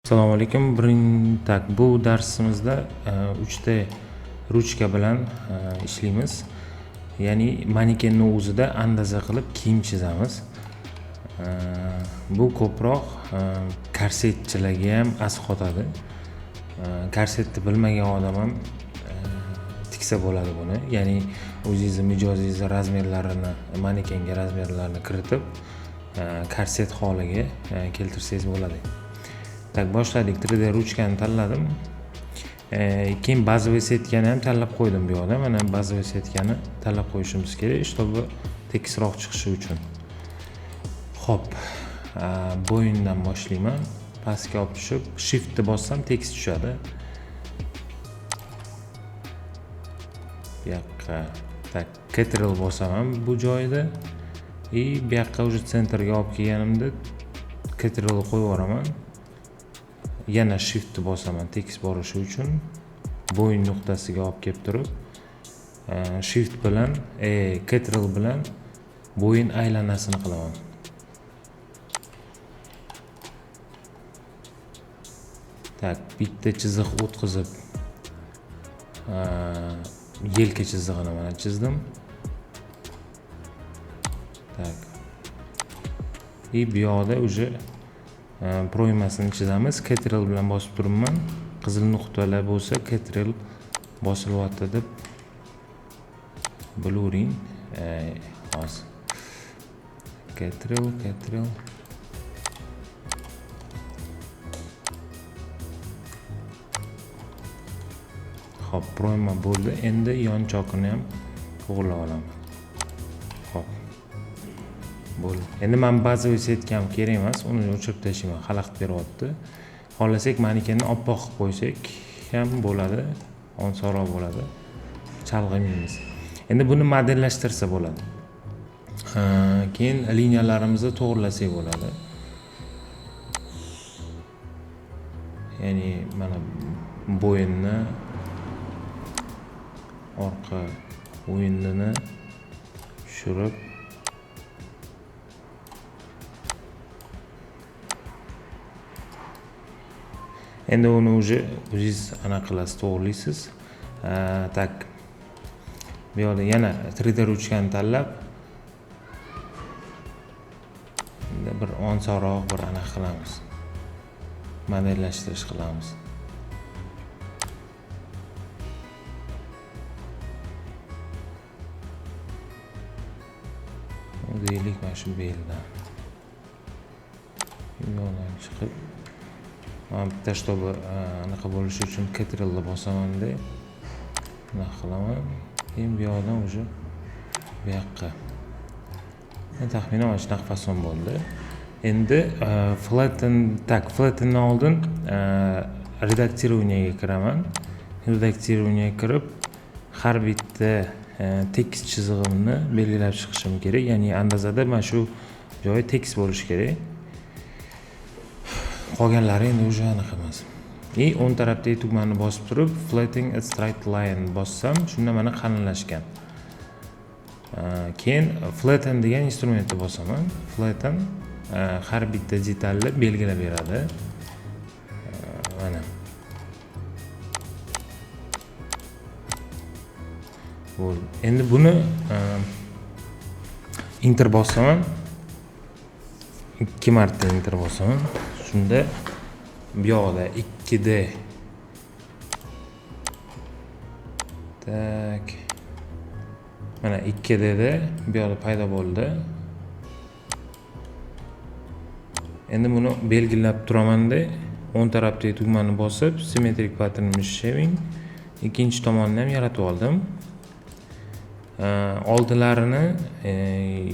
Assalomu alaykum. Bu darsimizda 3 ruchka bilan ishlaymiz. Ya'ni manekenni o'zida andaza qilib kiyim chizamiz. Bu ko'proq korsetchilarga ham asqotadi. Korsetni bilmagan odam ham tiksa bo'ladi buni. Ya'ni o'zingizni mijozingizni razmerlarini, manekenga razmerlarini kiritib korset holiga keltirsangiz bo'ladi. Tak, boshladik. 3D ruchkani tanladim. Keyin bazaviy setkani ham tanlab qo'ydim bu yerda. Mana bazaviy setkani tanlab qo'yishimiz kerak, чтобы tekisroq chiqishi uchun. Xo'p, bo'yindan boshlayman. Pastga olib tushib, shiftni bossam tekis tushadi. Bu yoqqa tak Ctrl bosaman bu joyda. Bu yoqqa уже sentrga olib kelganimda Ctrl qo'yib yuboraman. Yana shiftni bosaman tekis borishi uchun. Bo'yin nuqtasiga olib kelib turib, shift bilan, Ctrl bilan bo'yin aylanasini qilaman. Tak, bitta chiziq o'tkazib, yelka chizig'ini mana chizdim. Tak. Bu yoqda уже proymasini chizamiz. Ctrl bilan bosib turibman. Qizil nuqtalar bo'lsa Ctrl bosilyapti deb bilavering. Hozir Ctrl Xo'p, proyma bo'ldi. Endi yon chokini ham to'g'rilab olaman. Xo'p. Bo'ldi. Endi men bazaviy setkam kerak emas, uni o'chirib tashlayman. Xalaqit beryapti. Xohlasak manekenni oppoq qilib qo'ysak ham bo'ladi, onsoroq bo'ladi. Chalg'imaymiz. Endi buni modellashtirsa bo'ladi. Keyin liniyalarimizni to'g'rilasak bo'ladi. Ya'ni mana bo'yinni, orqa o'yinini tushirib endi uni уже o'zingiz anaqa qilasiz, to'g'rilaysiz. Tak. Bu yerda yana 3D ruchkani tanlab bir onsoroq bir anaqa qilamiz. Modellashtirish qilamiz. Deylik mana shu beldan. Yo'ldan chiqib bitta чтобы anaqa bo'lishi uchun Ctrl ni bosaman-da. Bunaqa qilaman. Keyin bu yoqdan уже bu yoqqa. Taxminan mana shunaqa fason bo'ldi. Endi flattendan oldin redaktirovaniyega kiraman. Redaktirovaniyaga kirib, har bitta tekis chizig'imni belgilab chiqishim kerak. Ya'ni andazada mana shu joyi tekis bo'lishi kerak. Qolganlari endi o'sha anaqa emas. O'ng tarafdagi tugmani bosib turib, flatten a straight line bossam, shunda mana qalinlashgan. Keyin flatten degan instrumentni bosaman. Flatten har bitta detalni belgilab beradi. Mana. Bo'ldi. Endi buni enter bosaman. 2 marta enter bosaman. Shunda bu yoqda 2D tak mana 2D da bu yoqda paydo bo'ldi. Endi buni belgilab turaman-da, o'ng tarafdagi tugmani bosib, symmetric pattern shaping ikkinchi tomonni ham yaratib oldim. Oldilarini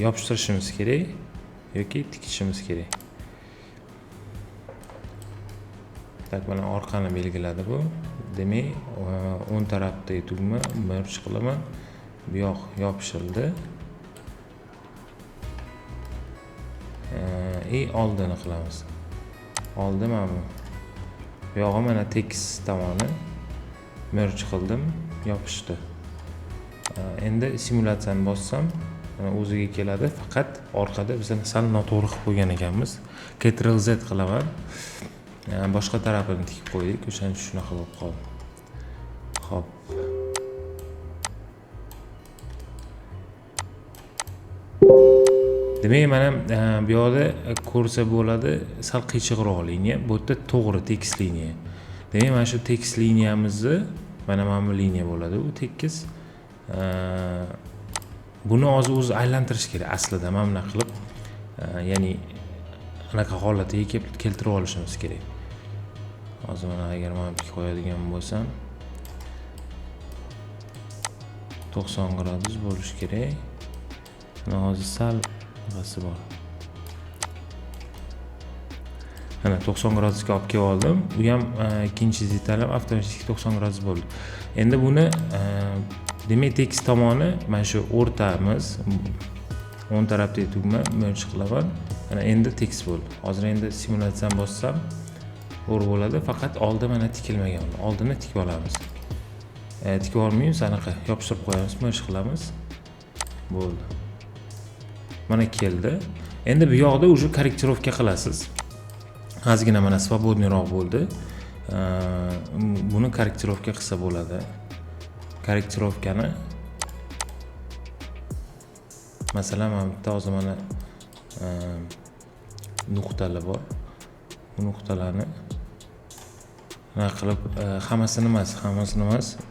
yopishtirishimiz kerak yoki tikishimiz kerak. Tak, mana orqani belgiladi bu. Demak, o'ng tarafdagi tugma merge qilaman. Bu yoq yopishildi. Oldini qilamiz. Oldi mana bu. Bu yog'i mana tekis tomoni merge qildim, yopishdi. Endi simulyatsiyani bossam, mana o'ziga keladi, faqat orqada biz sal noto'g'ri qilib qo'ygan ekanmiz. Ctrl Z qilaman. boshqa tarafini tikib qo'ydik, o'shaning uchun shunaqa bo'lib qoldi. Xo'p. Demak, mana bu yerda ko'rsa bo'ladi, sal qiyshiqroq liniya, bu yerda to'g'ri tekis liniya. Demak, mana shu tekis liniyamizni mana bu liniya bo'ladi, u tekis. Buni o'zi aylantirish kerak aslida, mana bunaqa qilib, ya'ni anaqa holatiga keltirib olishimiz kerak. Hozir mana agar men tik qo'yadigan bo'lsam 90 gradus bo'lishi kerak. Mana hozir sal nasi bor. Mana 90 gradusga olib kelib oldim. Bu ham ikkinchi detalim avtomatik 90 gradus bo'ldi. Endi buni demak tekis tomoni mana shu o'rtamiz, o'ng tarafdagi tugma merge qilaman. Mana endi tekis bo'ldi. Hozir endi simulyatsiyani bossam to'g'ri bo'ladi, faqat oldi mana tikilmagan. Oldini tikib olamiz. Tikib olmaymiz, anaqa yopishtirib qo'yamiz, merge qilamiz. Bo'ldi. Mana keldi. Endi bu yoqda uje korrektirovka qilasiz. Ozgina mana svobodniyroq bo'ldi. Buni korrektirovka qilsa bo'ladi. Korrektirovkani masalan mana bitta hozir mana nuqtalar bor. Bu nuqtalarni mana qilib hammasini emas,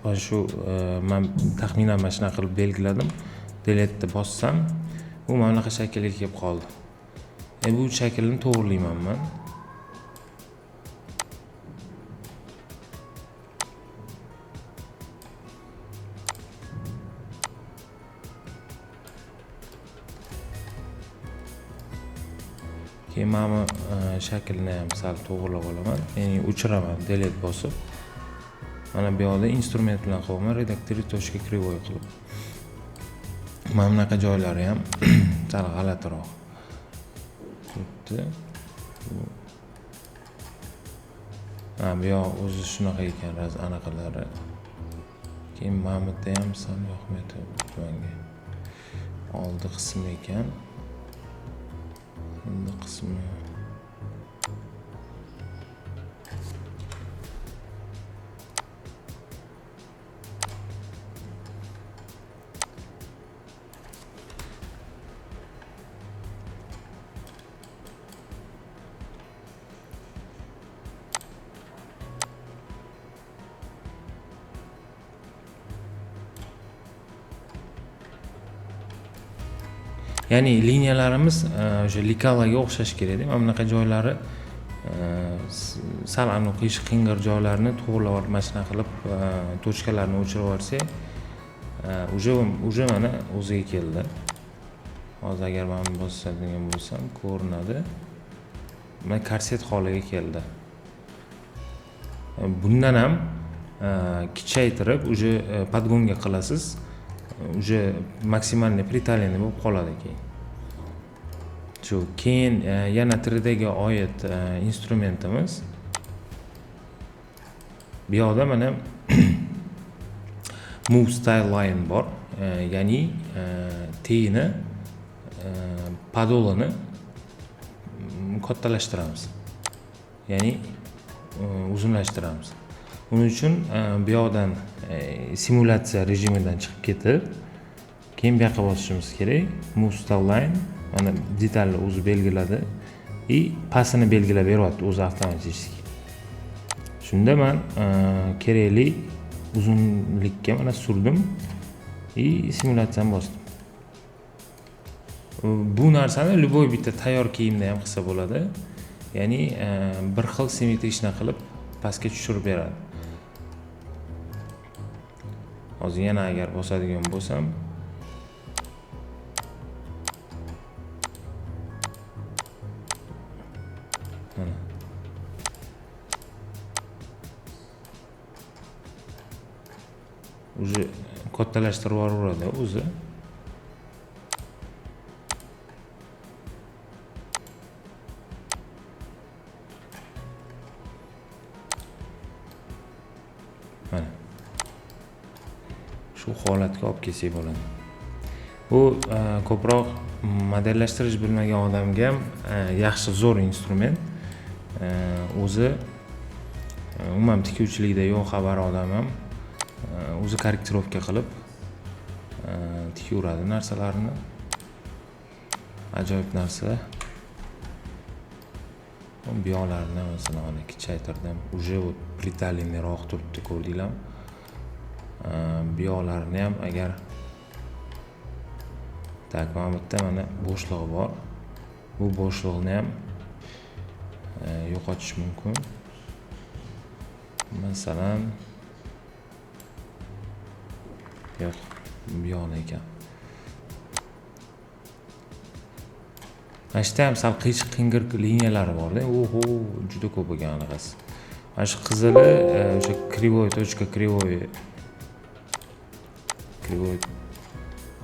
mana shu men taxminan mana shuna qilib belgiladim. Delete bossam, bu mana bunaqa shaklga kelib qoldi. Bu shaklni to'g'rilayman men. Keyin mana shaklni ham sal to'g'rilab olaman, ya'ni o'chiraman delete bosib. Mana bu yerda instrument bilan qilaman, redaktori toshka krivoy qilib. Mana bunaqa joylari ham sal g'alatiroq turibdi. Bu yoq o'zi shunaqa ekan, anaqalari. Keyin mana bu yerda ham sal yoqmaydi menga. Oldi qismi ekan. Endi qismi ya'ni liniyalarimiz o'sha likalaga o'xshash kerak. Mana bunaqa joylari sal aniq qiyshiq joylarini to'g'rilab, mana shuna qilib tochkalarni o'chirib olsak, uje mana o'ziga keldi. Hozir agar men bosadigan bo'lsam, ko'rinadi. Mana korset holiga keldi. Bundan ham kichaytirib, uje podgonga qilasiz. Uje maksimalniy pritalenniy bo'lib qoladi keyin. Shu keyin yana 3D ga oid instrumentimiz. Bu yerda mana move style line bor. Ya'ni teyni podolini kattalashtiramiz. Ya'ni uzunlashtiramiz. Buning uchun bu yoqdan simulyatsiya rejimidan chiqib ketib, keyin bu yoqqa bosishimiz kerak. Move style line mana detalni o'zi belgiladi va pasini belgilab beryapti o'zi avtomatik. Shunda men kerakli uzunlikka mana surdim va simulyatsiyani bosdim. Bu narsani любой bitta tayyor kiyimda ham qilsa bo'ladi. Ya'ni bir xil simmetrikna qilib pastga tushirib beradi. Hozir yana agar bosadigan bo'lsam, mana уже kattalashtirib yuboradi o'zi. Mana shu holatga olib kelsak bo'ladi. Bu ko'proq modellashtirish bilmagan odamga ham yaxshi zo'r instrument. o'zi umuman tikuvchilikda yo'q xabar odam ham o'zi korrektirovka qilib tikaveradi narsalarni. Ajoyib narsa. Bu yoqlarni masalan mana kichaytirdim. Уже вот pritalinroq turibdi, ko'rdinglarmi? Bu yoqlarni ham agar tak mana bu yerda mana bo'shlig'i bor. Bu bo'shliqni ham yo'qotish mumkin. Masalan yo'q, bu yoqda ekan. Mana shu ham sal qing'ir liniyalari bor-da. Oho, juda ko'p ekan anaqasi. Mana shu qizili o'sha krivoy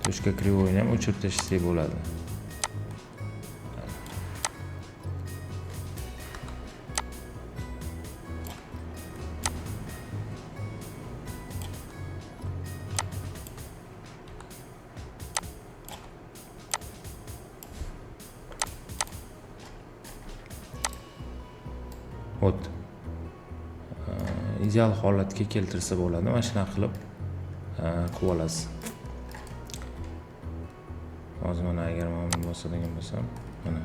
tochka krivoyni ham o'chirib tashlasak bo'ladi. Hop. Ideal holatga keltirsa bo'ladi. Mana shunaqa qilib qilib olasiz. Hozir mana agar men bosadigan bo'lsam, mana